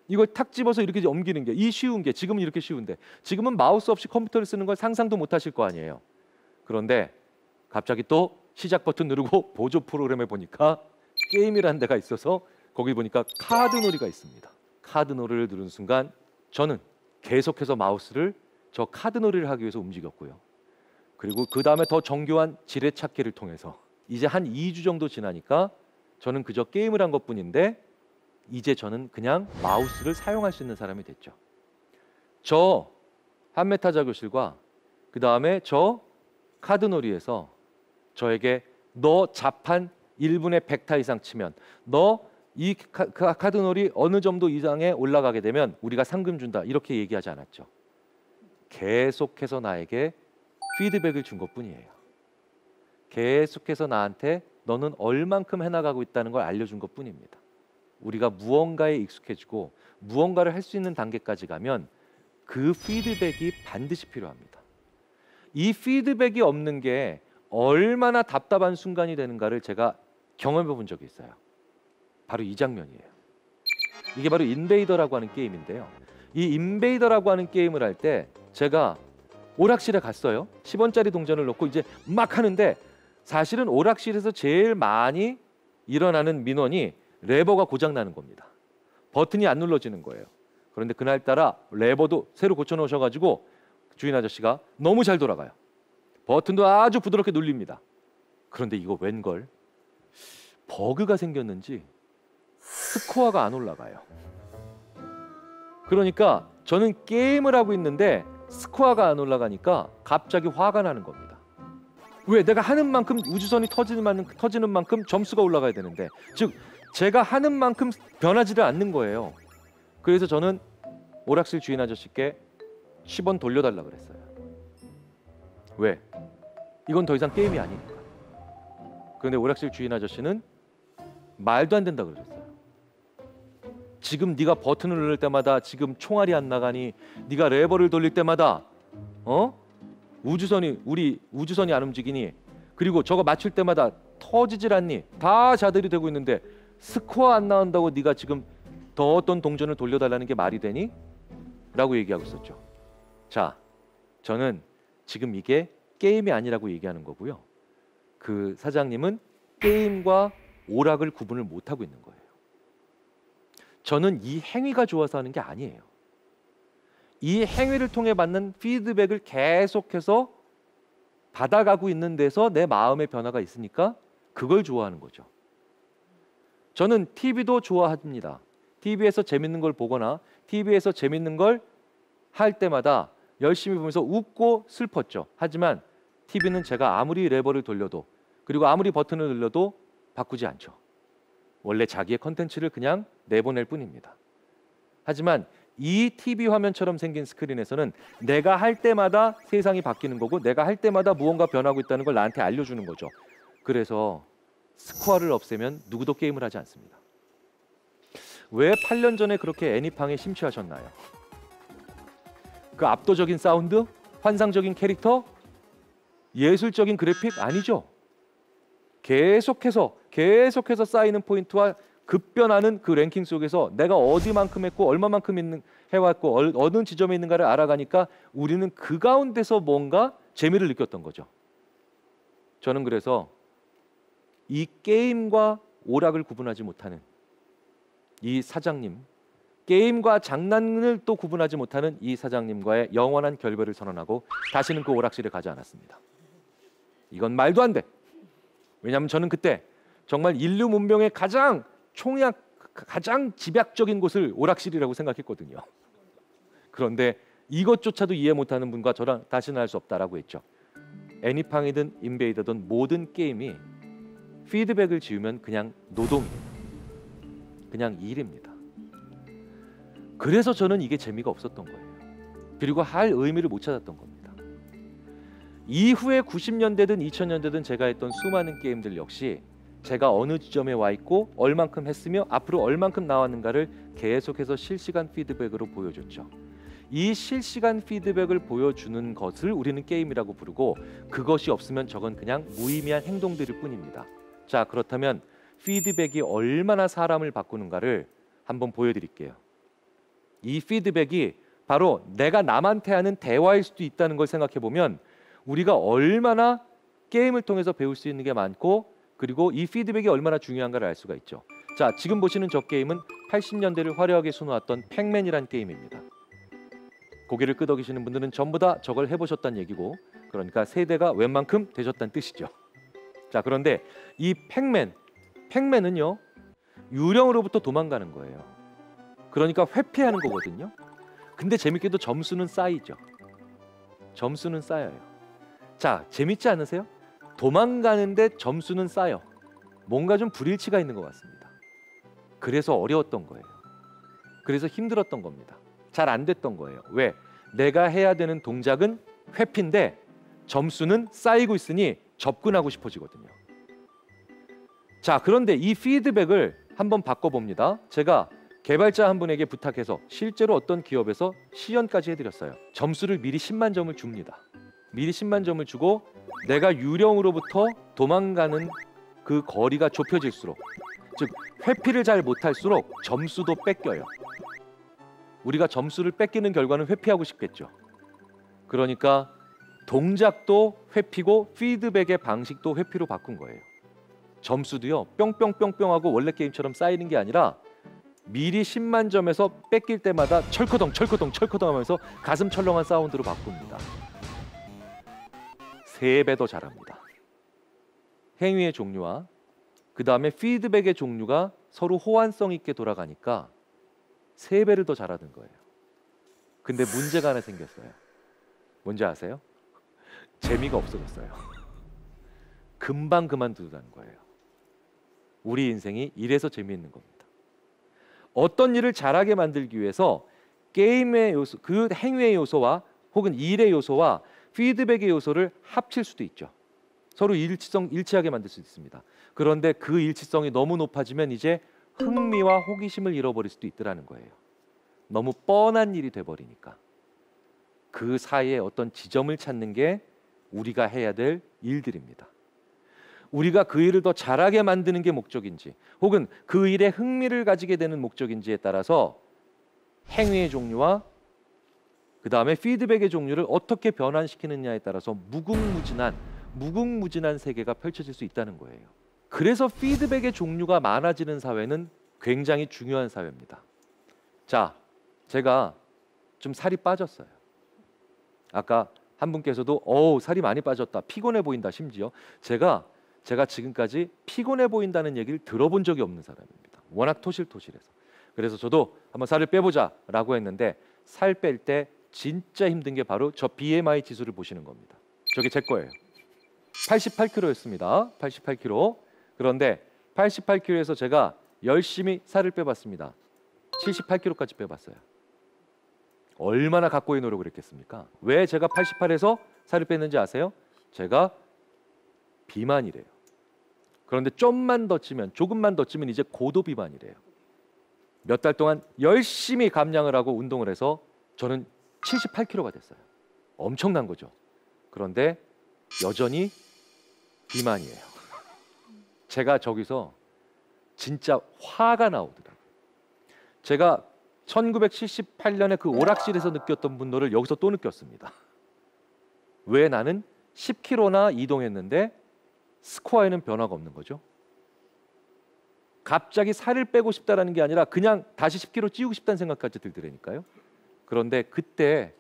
이걸 탁 집어서 이렇게 옮기는 게 지금은 이렇게 쉬운데 지금은 마우스 없이 컴퓨터를 쓰는 걸 상상도 못 하실 거 아니에요. 그런데 갑자기 또 시작 버튼 누르고 보조 프로그램에 보니까 게임이라는 데가 있어서 거기 보니까 카드놀이가 있습니다. 카드놀이를 누른 순간 저는 계속해서 마우스를 저 카드놀이를 하기 위해서 움직였고요. 그리고 그 다음에 더 정교한 지뢰찾기를 통해서 이제 한 2주 정도 지나니까 저는 그저 게임을 한 것뿐인데 이제 저는 그냥 마우스를 사용할 수 있는 사람이 됐죠. 저 한메타자 교실과 그 다음에 저 카드놀이에서 저에게 너 자판 1분에 100타 이상 치면, 너 이 카드놀이 어느 정도 이상에 올라가게 되면 우리가 상금 준다 이렇게 얘기하지 않았죠. 계속해서 나에게 피드백을 준 것뿐이에요. 계속해서 나한테 너는 얼만큼 해나가고 있다는 걸 알려준 것뿐입니다. 우리가 무언가에 익숙해지고 무언가를 할 수 있는 단계까지 가면 그 피드백이 반드시 필요합니다. 이 피드백이 없는 게 얼마나 답답한 순간이 되는가를 제가 경험해 본 적이 있어요. 바로 이 장면이에요. 이게 바로 인베이더라고 하는 게임인데요. 이 인베이더라고 하는 게임을 할 때 제가 오락실에 갔어요. 10원짜리 동전을 넣고 이제 막 하는데 사실은 오락실에서 제일 많이 일어나는 민원이 레버가 고장나는 겁니다. 버튼이 안 눌러지는 거예요. 그런데 그날따라 레버도 새로 고쳐놓으셔가지고 주인 아저씨가 너무 잘 돌아가요. 버튼도 아주 부드럽게 눌립니다. 그런데 이거 웬걸 버그가 생겼는지 스코어가 안 올라가요. 그러니까 저는 게임을 하고 있는데 스코어가 안 올라가니까 갑자기 화가 나는 겁니다. 왜? 내가 하는 만큼 우주선이 터지는 만큼 점수가 올라가야 되는데, 즉 제가 하는 만큼 변하지를 않는 거예요. 그래서 저는 오락실 주인 아저씨께 10원 돌려달라 그랬어요. 왜? 이건 더 이상 게임이 아니니까. 그런데 오락실 주인 아저씨는 말도 안 된다 그러셨어요. 지금 네가 버튼을 누를 때마다 지금 총알이 안 나가니, 네가 레버를 돌릴 때마다 우리 우주선이 안 움직이니, 그리고 저거 맞출 때마다 터지질 않니? 다 자들이 되고 있는데 스코어 안 나온다고 네가 지금 더 어떤 동전을 돌려달라는 게 말이 되니? 라고 얘기하고 있었죠. 자, 저는 지금 이게 게임이 아니라고 얘기하는 거고요. 그 사장님은 게임과 오락을 구분을 못하고 있는 거예요. 저는 이 행위가 좋아서 하는 게 아니에요. 이 행위를 통해 받는 피드백을 계속해서 받아가고 있는 데서 내 마음의 변화가 있으니까 그걸 좋아하는 거죠. 저는 TV도 좋아합니다. TV에서 재밌는 걸 보거나 TV에서 재밌는 걸 할 때마다 열심히 보면서 웃고 슬펐죠. 하지만 TV는 제가 아무리 레버를 돌려도, 그리고 아무리 버튼을 눌러도 바꾸지 않죠. 원래 자기의 컨텐츠를 그냥 내보낼 뿐입니다. 하지만 이 TV 화면처럼 생긴 스크린에서는 내가 할 때마다 세상이 바뀌는 거고, 내가 할 때마다 무언가 변하고 있다는 걸 나한테 알려주는 거죠. 그래서 스코어를 없애면 누구도 게임을 하지 않습니다. 왜 8년 전에 그렇게 애니팡에 심취하셨나요? 그 압도적인 사운드, 환상적인 캐릭터, 예술적인 그래픽 아니죠. 계속해서 쌓이는 포인트와 급변하는 그 랭킹 속에서 내가 어디만큼 했고 얼마만큼 해왔고 어느 지점에 있는가를 알아가니까 우리는 그 가운데서 뭔가 재미를 느꼈던 거죠. 저는 그래서 이 게임과 오락을 구분하지 못하는 이 사장님, 게임과 장난을 또 구분하지 못하는 이 사장님과의 영원한 결별을 선언하고 다시는 그 오락실에 가지 않았습니다. 이건 말도 안 돼. 왜냐하면 저는 그때 정말 인류 문명의 가장 집약적인 곳을 오락실이라고 생각했거든요. 그런데 이것조차도 이해 못하는 분과 저랑 다시는 할 수 없다라고 했죠. 애니팡이든 인베이더든 모든 게임이 피드백을 지우면 그냥 노동이에요. 그냥 일입니다. 그래서 저는 이게 재미가 없었던 거예요. 그리고 할 의미를 못 찾았던 겁니다. 이후에 90년대든 2000년대든 제가 했던 수많은 게임들 역시 제가 어느 지점에 와 있고 얼만큼 했으며 앞으로 얼만큼 나왔는가를 계속해서 실시간 피드백으로 보여줬죠. 이 실시간 피드백을 보여주는 것을 우리는 게임이라고 부르고, 그것이 없으면 저건 그냥 무의미한 행동들일 뿐입니다. 자, 그렇다면 피드백이 얼마나 사람을 바꾸는가를 한번 보여드릴게요. 이 피드백이 바로 내가 남한테 하는 대화일 수도 있다는 걸 생각해 보면 우리가 얼마나 게임을 통해서 배울 수 있는 게 많고, 그리고 이 피드백이 얼마나 중요한가를 알 수가 있죠. 자, 지금 보시는 저 게임은 80년대를 화려하게 수놓았던 팩맨이란 게임입니다. 고개를 끄덕이시는 분들은 전부 다 저걸 해보셨다는 얘기고, 그러니까 세대가 웬만큼 되셨다는 뜻이죠. 자, 그런데 이 팩맨은요 유령으로부터 도망가는 거예요. 그러니까 회피하는 거거든요. 근데 재밌게도 점수는 쌓이죠. 점수는 쌓여요. 자, 재밌지 않으세요? 도망가는데 점수는 쌓여. 뭔가 좀 불일치가 있는 것 같습니다. 그래서 어려웠던 거예요. 그래서 힘들었던 겁니다. 잘 안 됐던 거예요. 왜? 내가 해야 되는 동작은 회피인데 점수는 쌓이고 있으니 접근하고 싶어지거든요. 자, 그런데 이 피드백을 한번 바꿔봅니다. 제가 개발자 한 분에게 부탁해서 실제로 어떤 기업에서 시연까지 해드렸어요. 점수를 미리 10만 점을 줍니다. 미리 10만 점을 주고 내가 유령으로부터 도망가는 그 거리가 좁혀질수록, 즉 회피를 잘 못할수록 점수도 뺏겨요. 우리가 점수를 뺏기는 결과는 회피하고 싶겠죠. 그러니까 동작도 회피고 피드백의 방식도 회피로 바꾼 거예요. 점수도요 뿅뿅뿅뿅하고 원래 게임처럼 쌓이는 게 아니라 미리 10만 점에서 뺏길 때마다 철커덩 철커덩 철커덩 하면서 가슴 철렁한 사운드로 바꿉니다. 3배 더 잘합니다. 행위의 종류와 그 다음에 피드백의 종류가 서로 호환성 있게 돌아가니까 3배를 더 잘하는 거예요. 근데 문제가 하나 생겼어요. 뭔지 아세요? 재미가 없어졌어요. 금방 그만두자는 거예요. 우리 인생이 이래서 재미있는 겁니다. 어떤 일을 잘하게 만들기 위해서 게임의 요소, 그 행위의 요소와 혹은 일의 요소와 피드백의 요소를 합칠 수도 있죠. 서로 일치하게 만들 수 있습니다. 그런데 그 일치성이 너무 높아지면 이제 흥미와 호기심을 잃어버릴 수도 있더라는 거예요. 너무 뻔한 일이 돼버리니까. 그 사이에 어떤 지점을 찾는 게 우리가 해야 될 일들입니다. 우리가 그 일을 더 잘하게 만드는 게 목적인지 혹은 그 일에 흥미를 가지게 되는 목적인지에 따라서 행위의 종류와 그 다음에 피드백의 종류를 어떻게 변환시키느냐에 따라서 무궁무진한 세계가 펼쳐질 수 있다는 거예요. 그래서 피드백의 종류가 많아지는 사회는 굉장히 중요한 사회입니다. 자, 제가 좀 살이 빠졌어요. 아까 한 분께서도 살이 많이 빠졌다, 피곤해 보인다. 심지어 제가 지금까지 피곤해 보인다는 얘기를 들어본 적이 없는 사람입니다. 워낙 토실토실해서. 그래서 저도 한번 살을 빼보자 라고 했는데 살 뺄 때 진짜 힘든 게 바로 저 BMI 지수를 보시는 겁니다. 저게 제 거예요. 88kg였습니다. 88kg. 그런데 88kg에서 제가 열심히 살을 빼봤습니다. 78kg까지 빼봤어요. 얼마나 각고의 노력을 했겠습니까? 왜 제가 88에서 살을 뺐는지 아세요? 제가 비만이래요. 그런데 조금만 더 찌면 이제 고도 비만이래요. 몇 달 동안 열심히 감량을 하고 운동을 해서 저는 78kg가 됐어요. 엄청난 거죠. 그런데 여전히 비만이에요. 제가 저기서 진짜 화가 나오더라고요. 제가 1978년에 그 오락실에서 느꼈던 분노를 여기서 또 느꼈습니다. 왜 나는 10kg나 이동했는데 스코어에는 변화가 없는 거죠? 갑자기 살을 빼고 싶다라는 게 아니라 그냥 다시 10kg 찌우고 싶다는 생각까지 들더라니까요. 그런데 그때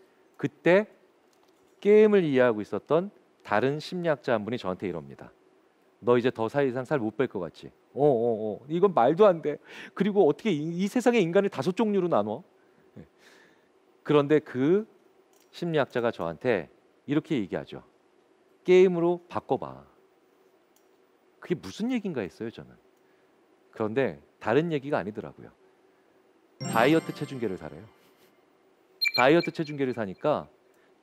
게임을 이해하고 있었던 다른 심리학자 한 분이 저한테 이럽니다. 너 이제 더 이상 살 못 뺄 것 같지? 이건 말도 안 돼. 그리고 어떻게 이 세상의 인간을 5종류로 나눠? 그런데 그 심리학자가 저한테 이렇게 얘기하죠. 게임으로 바꿔봐. 그게 무슨 얘기인가 했어요, 저는. 그런데 다른 얘기가 아니더라고요. 다이어트 체중계를 사래요. 다이어트 체중계를 사니까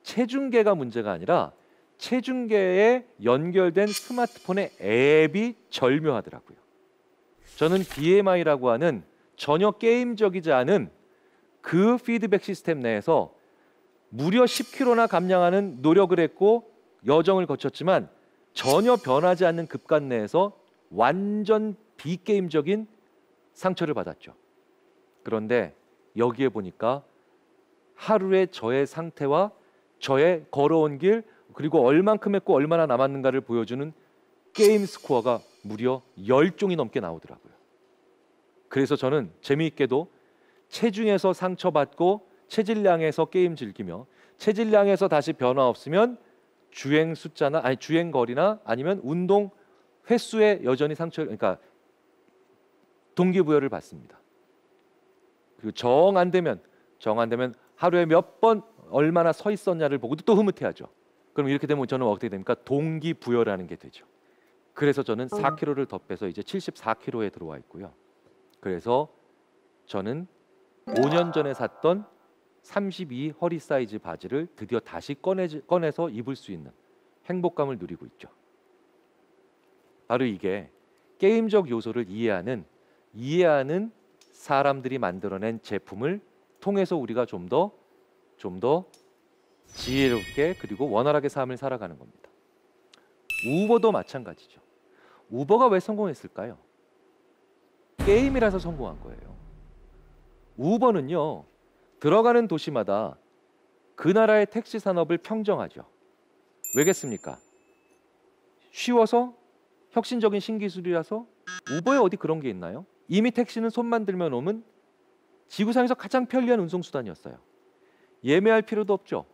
체중계가 문제가 아니라 체중계에 연결된 스마트폰의 앱이 절묘하더라고요. 저는 BMI라고 하는 전혀 게임적이지 않은 그 피드백 시스템 내에서 무려 10kg나 감량하는 노력을 했고 여정을 거쳤지만 전혀 변하지 않는 급간 내에서 완전 비게임적인 상처를 받았죠. 그런데 여기에 보니까 하루의 저의 상태와 저의 걸어온 길 그리고 얼만큼 했고 얼마나 남았는가를 보여주는 게임 스코어가 무려 10종이 넘게 나오더라고요. 그래서 저는 재미있게도 체중에서 상처받고 체질량에서 게임 즐기며 체질량에서 다시 변화 없으면 주행 숫자나 주행 거리나 아니면 운동 횟수에 여전히 그러니까 동기부여를 받습니다. 그리고 정 안 되면 하루에 몇 번 얼마나 서 있었냐를 보고도 또 흐뭇해하죠. 그럼 이렇게 되면 저는 어떻게 됩니까? 동기부여라는 게 되죠. 그래서 저는 4kg를 더 빼서 이제 74kg에 들어와 있고요. 그래서 저는 5년 전에 샀던 32 허리 사이즈 바지를 드디어 다시 꺼내서 입을 수 있는 행복감을 누리고 있죠. 바로 이게 게임적 요소를 이해하는 사람들이 만들어낸 제품을 통해서 우리가 좀 더 지혜롭게 그리고 원활하게 삶을 살아가는 겁니다. 우버도 마찬가지죠. 우버가 왜 성공했을까요? 게임이라서 성공한 거예요. 우버는요, 들어가는 도시마다 그 나라의 택시 산업을 평정하죠. 왜겠습니까? 쉬워서 혁신적인 신기술이라서. 우버에 어디 그런 게 있나요? 이미 택시는 손만 들면 오면 지구상에서 가장 편리한 운송수단이었어요. 예매할 필요도 없죠.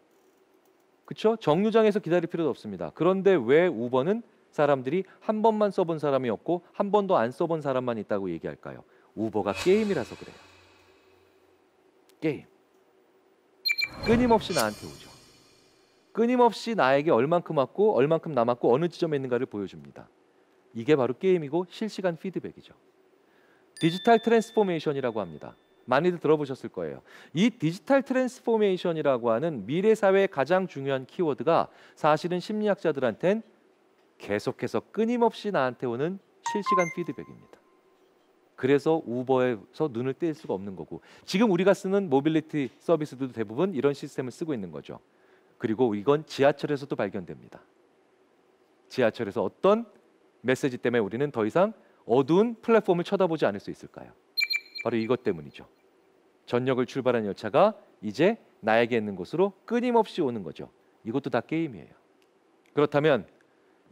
그렇죠? 정류장에서 기다릴 필요도 없습니다. 그런데 왜 우버는 사람들이 한 번만 써본 사람이 없고 한 번도 안 써본 사람만 있다고 얘기할까요? 우버가 게임이라서 그래요. 게임. 끊임없이 나한테 오죠. 끊임없이 나에게 얼만큼 왔고 얼만큼 남았고 어느 지점에 있는가를 보여줍니다. 이게 바로 게임이고 실시간 피드백이죠. 디지털 트랜스포메이션이라고 합니다. 많이들 들어보셨을 거예요. 이 디지털 트랜스포메이션이라고 하는 미래 사회의 가장 중요한 키워드가 사실은 심리학자들한텐 계속해서 끊임없이 나한테 오는 실시간 피드백입니다. 그래서 우버에서 눈을 뗄 수가 없는 거고, 지금 우리가 쓰는 모빌리티 서비스도 대부분 이런 시스템을 쓰고 있는 거죠. 그리고 이건 지하철에서도 발견됩니다. 지하철에서 어떤 메시지 때문에 우리는 더 이상 어두운 플랫폼을 쳐다보지 않을 수 있을까요? 바로 이것 때문이죠. 전역을 출발한 열차가 이제 나에게 있는 곳으로 끊임없이 오는 거죠. 이것도 다 게임이에요. 그렇다면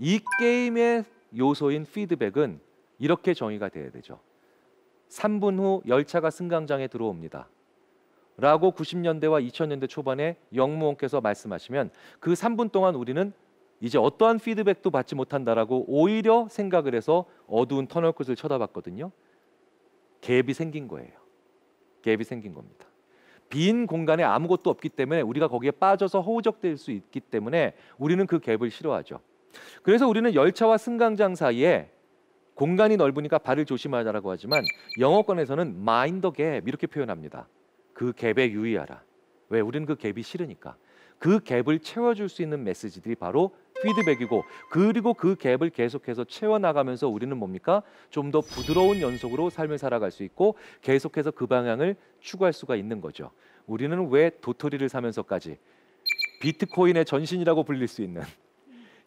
이 게임의 요소인 피드백은 이렇게 정의가 돼야 되죠. 3분 후 열차가 승강장에 들어옵니다. 라고 90년대와 2000년대 초반에 영무원께서 말씀하시면 그 3분 동안 우리는 이제 어떠한 피드백도 받지 못한다라고 오히려 생각을 해서 어두운 터널 끝을 쳐다봤거든요. 갭이 생긴 거예요. 갭이 생긴 겁니다. 빈 공간에 아무것도 없기 때문에 우리가 거기에 빠져서 허우적될 수 있기 때문에 우리는 그 갭을 싫어하죠. 그래서 우리는 열차와 승강장 사이에 공간이 넓으니까 발을 조심하라고 하지만 영어권에서는 mind the gap 이렇게 표현합니다. 그 갭에 유의하라. 왜? 우리는 그 갭이 싫으니까. 그 갭을 채워줄 수 있는 메시지들이 바로 피드백이고, 그리고 그 갭을 계속해서 채워나가면서 우리는 뭡니까? 좀 더 부드러운 연속으로 삶을 살아갈 수 있고 계속해서 그 방향을 추구할 수가 있는 거죠. 우리는 왜 도토리를 사면서까지 비트코인의 전신이라고 불릴 수 있는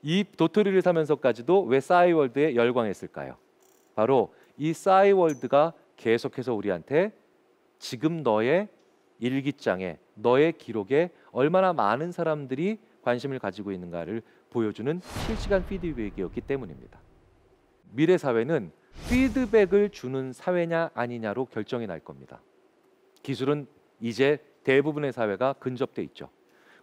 이 도토리를 사면서까지도 왜 싸이월드에 열광했을까요? 바로 이 싸이월드가 계속해서 우리한테 지금 너의 일기장에, 너의 기록에 얼마나 많은 사람들이 관심을 가지고 있는가를 보여주는 실시간 피드백이었기 때문입니다. 미래 사회는 피드백을 주는 사회냐 아니냐로 결정이 날 겁니다. 기술은 이제 대부분의 사회가 근접돼 있죠.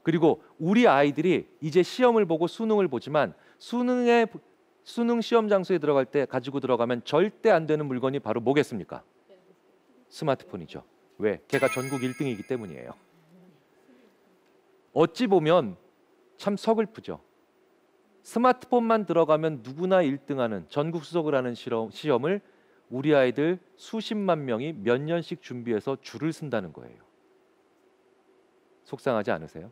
그리고 우리 아이들이 이제 시험을 보고 수능을 보지만 수능 시험 장소에 들어갈 때 가지고 들어가면 절대 안 되는 물건이 바로 뭐겠습니까? 스마트폰이죠. 왜? 걔가 전국 1등이기 때문이에요. 어찌 보면 참 서글프죠. 스마트폰만 들어가면 누구나 1등하는 전국 수석을 하는 시험을 우리 아이들 수십만 명이 몇 년씩 준비해서 줄을 쓴다는 거예요. 속상하지 않으세요?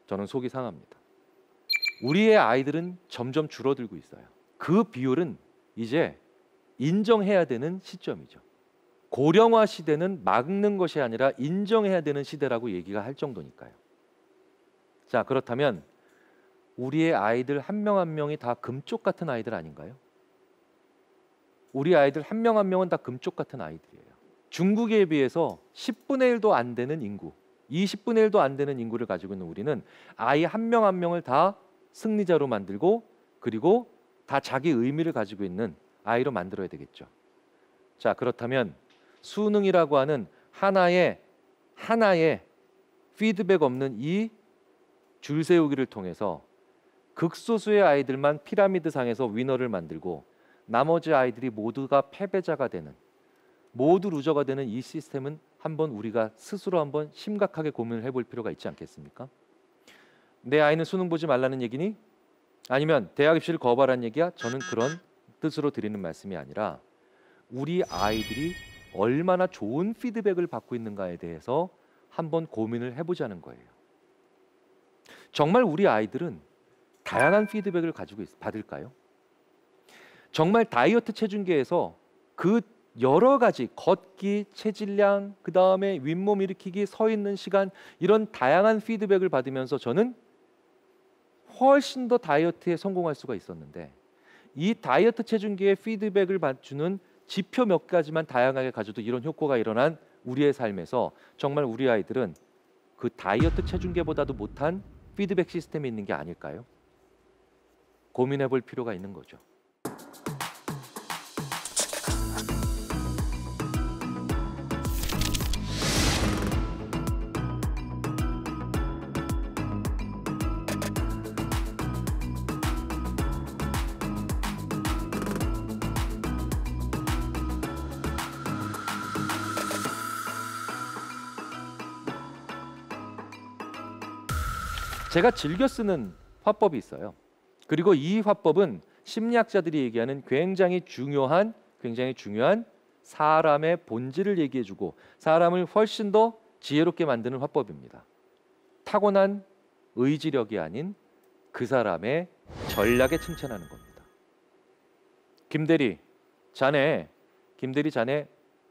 저는 속이 상합니다. 우리의 아이들은 점점 줄어들고 있어요. 그 비율은 이제 인정해야 되는 시점이죠. 고령화 시대는 막는 것이 아니라 인정해야 되는 시대라고 얘기가 할 정도니까요. 자, 그렇다면 우리의 아이들 한 명 한 명이 다 금쪽 같은 아이들 아닌가요? 우리 아이들 한 명 한 명은 다 금쪽 같은 아이들이에요. 중국에 비해서 10분의 1도 안 되는 인구, 20분의 1도 안 되는 인구를 가지고 있는 우리는 아이 한 명 한 명을 다 승리자로 만들고, 그리고 다 자기 의미를 가지고 있는 아이로 만들어야 되겠죠. 자, 그렇다면 수능이라고 하는 하나의 피드백 없는 이 줄 세우기를 통해서 극소수의 아이들만 피라미드 상에서 위너를 만들고 나머지 아이들이 모두가 패배자가 되는, 모두 루저가 되는 이 시스템은 한번 우리가 스스로 한번 심각하게 고민을 해볼 필요가 있지 않겠습니까? 내 아이는 수능 보지 말라는 얘기니? 아니면 대학 입시를 거부하라는 얘기야? 저는 그런 뜻으로 드리는 말씀이 아니라 우리 아이들이 얼마나 좋은 피드백을 받고 있는가에 대해서 한번 고민을 해보자는 거예요. 정말 우리 아이들은 다양한 피드백을 가지고 받을까요? 정말 다이어트 체중계에서 그 여러 가지 걷기, 체질량, 그 다음에 윗몸 일으키기, 서 있는 시간 이런 다양한 피드백을 받으면서 저는 훨씬 더 다이어트에 성공할 수가 있었는데 이 다이어트 체중계의 피드백을 주는 지표 몇 가지만 다양하게 가져도 이런 효과가 일어난 우리의 삶에서 정말 우리 아이들은 그 다이어트 체중계보다도 못한 피드백 시스템이 있는 게 아닐까요? 고민해 볼 필요가 있는 거죠. 제가 즐겨 쓰는 화법이 있어요. 그리고 이 화법은 심리학자들이 얘기하는 굉장히 중요한 사람의 본질을 얘기해주고 사람을 훨씬 더 지혜롭게 만드는 화법입니다. 타고난 의지력이 아닌 그 사람의 전략에 칭찬하는 겁니다. 김대리 자네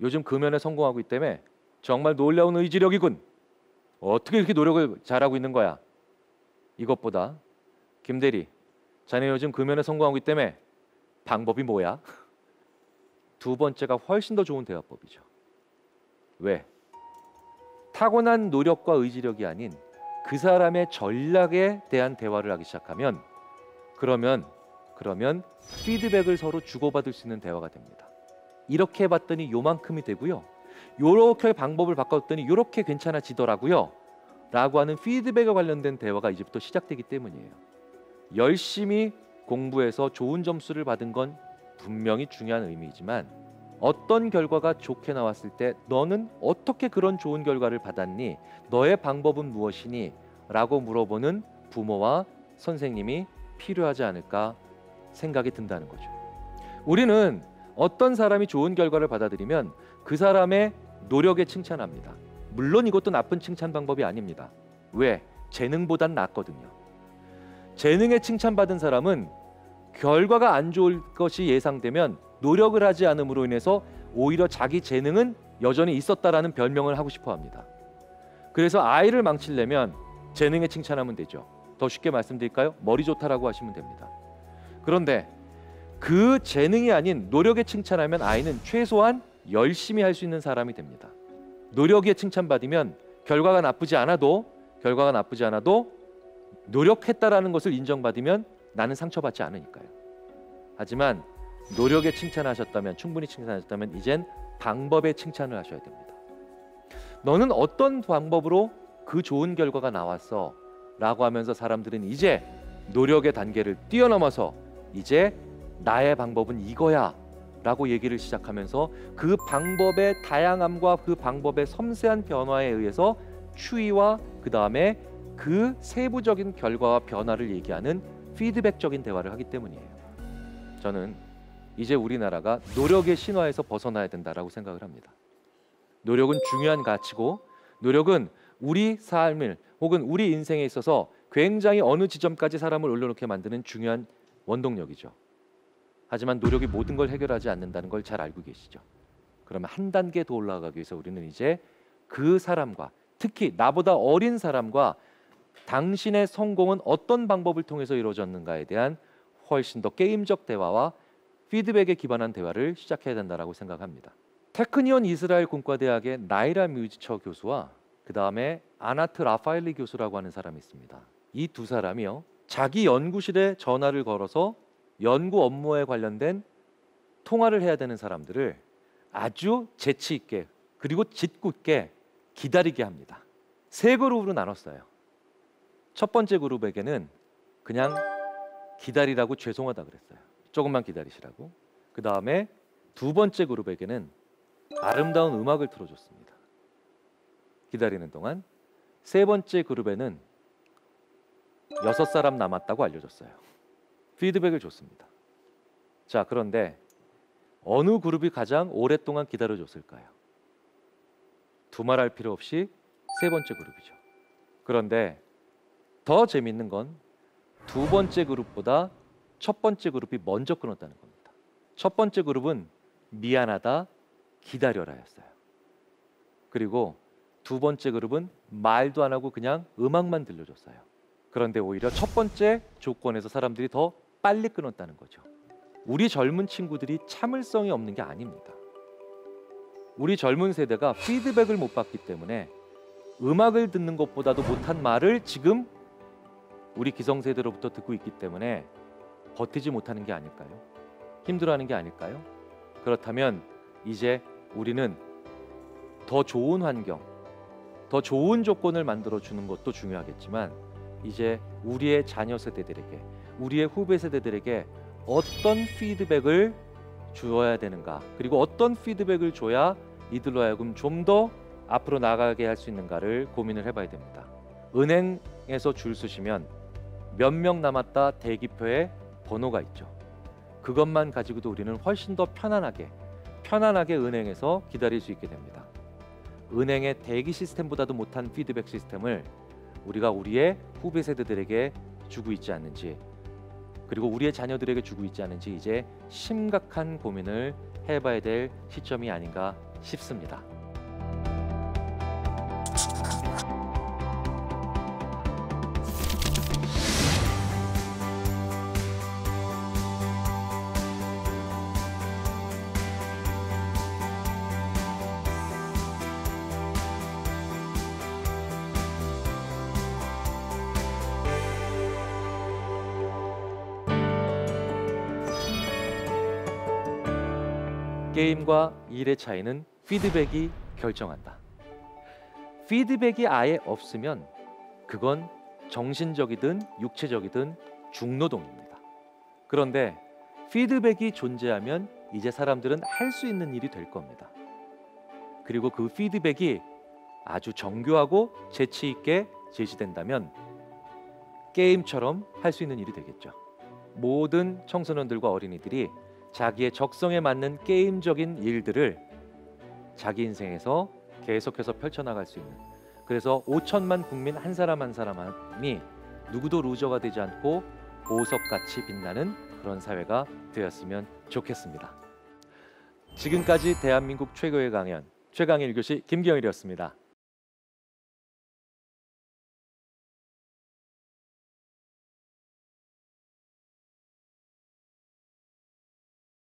요즘 금연에 성공하고 있다며? 정말 놀라운 의지력이군. 어떻게 이렇게 노력을 잘하고 있는 거야? 이것보다 김대리 자네 요즘 금연에 성공하고 있다며? 방법이 뭐야? 두 번째가 훨씬 더 좋은 대화법이죠. 왜? 타고난 노력과 의지력이 아닌 그 사람의 전략에 대한 대화를 하기 시작하면 그러면 피드백을 서로 주고받을 수 있는 대화가 됩니다. 이렇게 해봤더니 요만큼이 되고요. 요렇게 방법을 바꿨더니 요렇게 괜찮아지더라고요. 라고 하는 피드백에 관련된 대화가 이제부터 시작되기 때문이에요. 열심히 공부해서 좋은 점수를 받은 건 분명히 중요한 의미이지만 어떤 결과가 좋게 나왔을 때 너는 어떻게 그런 좋은 결과를 받았니? 너의 방법은 무엇이니? 라고 물어보는 부모와 선생님이 필요하지 않을까 생각이 든다는 거죠. 우리는 어떤 사람이 좋은 결과를 받아들이면 그 사람의 노력에 칭찬합니다. 물론 이것도 나쁜 칭찬 방법이 아닙니다. 왜? 재능보단 낫거든요. 재능에 칭찬받은 사람은 결과가 안 좋을 것이 예상되면 노력을 하지 않음으로 인해서 오히려 자기 재능은 여전히 있었다라는 별명을 하고 싶어 합니다. 그래서 아이를 망치려면 재능에 칭찬하면 되죠. 더 쉽게 말씀드릴까요? 머리 좋다라고 하시면 됩니다. 그런데 그 재능이 아닌 노력에 칭찬하면 아이는 최소한 열심히 할 수 있는 사람이 됩니다. 노력에 칭찬받으면 결과가 나쁘지 않아도 노력했다라는 것을 인정받으면 나는 상처받지 않으니까요. 하지만 노력에 충분히 칭찬하셨다면 이젠 방법에 칭찬을 하셔야 됩니다. 너는 어떤 방법으로 그 좋은 결과가 나왔어? 라고 하면서 사람들은 이제 노력의 단계를 뛰어넘어서 이제 나의 방법은 이거야 라고 얘기를 시작하면서 그 방법의 다양함과 그 방법의 섬세한 변화에 의해서 추이와 그 다음에 그 세부적인 결과와 변화를 얘기하는 피드백적인 대화를 하기 때문이에요. 저는 이제 우리나라가 노력의 신화에서 벗어나야 된다라고 생각을 합니다. 노력은 중요한 가치고 노력은 우리 삶을 혹은 우리 인생에 있어서 굉장히 어느 지점까지 사람을 올려놓게 만드는 중요한 원동력이죠. 하지만 노력이 모든 걸 해결하지 않는다는 걸 잘 알고 계시죠. 그러면 한 단계 더 올라가기 위해서 우리는 이제 그 사람과 특히 나보다 어린 사람과 당신의 성공은 어떤 방법을 통해서 이루어졌는가에 대한 훨씬 더 게임적 대화와 피드백에 기반한 대화를 시작해야 된다고 생각합니다. 테크니온 이스라엘 공과대학의 나이라 뮤지처 교수와 그 다음에 아나트 라파엘리 교수라고 하는 사람이 있습니다. 이 두 사람이요, 자기 연구실에 전화를 걸어서 연구 업무에 관련된 통화를 해야 되는 사람들을 아주 재치 있게 그리고 짓궂게 기다리게 합니다. 세 그룹으로 나눴어요. 첫 번째 그룹에게는 그냥 기다리라고 죄송하다 그랬어요. 조금만 기다리시라고. 그 다음에 두 번째 그룹에게는 아름다운 음악을 틀어줬습니다. 기다리는 동안. 세 번째 그룹에는 6사람 남았다고 알려줬어요. 피드백을 줬습니다. 자, 그런데 어느 그룹이 가장 오랫동안 기다려줬을까요? 두말할 필요 없이 세 번째 그룹이죠. 그런데 더 재밌는 건 두 번째 그룹보다 첫 번째 그룹이 먼저 끊었다는 겁니다. 첫 번째 그룹은 미안하다, 기다려라였어요. 그리고 두 번째 그룹은 말도 안 하고 그냥 음악만 들려줬어요. 그런데 오히려 첫 번째 조건에서 사람들이 더 빨리 끊었다는 거죠. 우리 젊은 친구들이 참을성이 없는 게 아닙니다. 우리 젊은 세대가 피드백을 못 받기 때문에 음악을 듣는 것보다도 못한 말을 지금 우리 기성세대로부터 듣고 있기 때문에 버티지 못하는 게 아닐까요? 힘들어하는 게 아닐까요? 그렇다면 이제 우리는 더 좋은 환경, 더 좋은 조건을 만들어 주는 것도 중요하겠지만 이제 우리의 자녀 세대들에게, 우리의 후배 세대들에게 어떤 피드백을 주어야 되는가, 그리고 어떤 피드백을 줘야 이들로 하여금 좀 더 앞으로 나가게 할 수 있는가를 고민을 해봐야 됩니다. 은행에서 줄 서시면 몇 명 남았다 대기표에 번호가 있죠. 그것만 가지고도 우리는 훨씬 더 편안하게 은행에서 기다릴 수 있게 됩니다. 은행의 대기 시스템보다도 못한 피드백 시스템을 우리가 우리의 후배 세대들에게 주고 있지 않는지, 그리고 우리의 자녀들에게 주고 있지 않은지 이제 심각한 고민을 해봐야 될 시점이 아닌가 싶습니다. 게임과 일의 차이는 피드백이 결정한다. 피드백이 아예 없으면 그건 정신적이든 육체적이든 중노동입니다. 그런데 피드백이 존재하면 이제 사람들은 할 수 있는 일이 될 겁니다. 그리고 그 피드백이 아주 정교하고 재치 있게 제시된다면 게임처럼 할 수 있는 일이 되겠죠. 모든 청소년들과 어린이들이 자기의 적성에 맞는 게임적인 일들을 자기 인생에서 계속해서 펼쳐나갈 수 있는, 그래서 5천만 국민 한 사람 한 사람이 누구도 루저가 되지 않고 보석같이 빛나는 그런 사회가 되었으면 좋겠습니다. 지금까지 대한민국 최고의 강연 최강의 1교시 김경일이었습니다.